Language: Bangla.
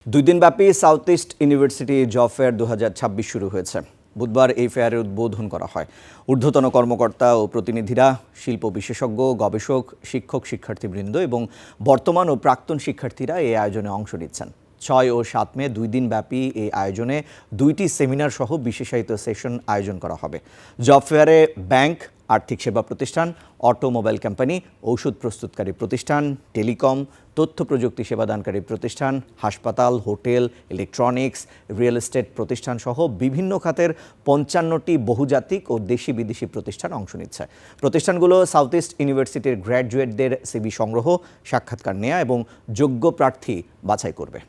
দুই দিনব্যাপী south east university job fair 2026 শুরু হয়েছে। বুধবার এই ফেয়ারের উদ্বোধন করা হয়। ঊর্ধ্বতন কর্মকর্তা ও প্রতিনিধিরা, শিল্প বিশেষজ্ঞ, গবেষক, শিক্ষক, শিক্ষার্থীবৃন্দ এবং বর্তমান ও প্রাক্তন শিক্ষার্থীরা এই আয়োজনে অংশ নিচ্ছেন। 6 ও 7 মে 2 দিনব্যাপী এই আয়োজনে 2টি সেমিনার সহ বিশেষায়িত সেশন আয়োজন করা হবে। জব ফেয়ারে ব্যাংক, আর্থিক সেবা প্রতিষ্ঠান, অটোমোবাইল কোম্পানি, ঔষধ প্রস্তুতকারী প্রতিষ্ঠান, টেলিকম, তথ্য প্রযুক্তি সেবাদানকারী প্রতিষ্ঠান, হাসপাতাল, হোটেল, ইলেকট্রনিক্স, রিয়েল এস্টেট প্রতিষ্ঠান সহ বিভিন্ন খাতের 55টি বহুজাতিক ও দেশি বিদেশি প্রতিষ্ঠান অংশ নিচ্ছে। প্রতিষ্ঠানগুলো সাউথ ইস্ট ইউনিভার্সিটির গ্র্যাজুয়েটদের সিভি সংগ্রহ, সাক্ষাৎকার নেওয়া এবং যোগ্য প্রার্থী বাছাই করবে।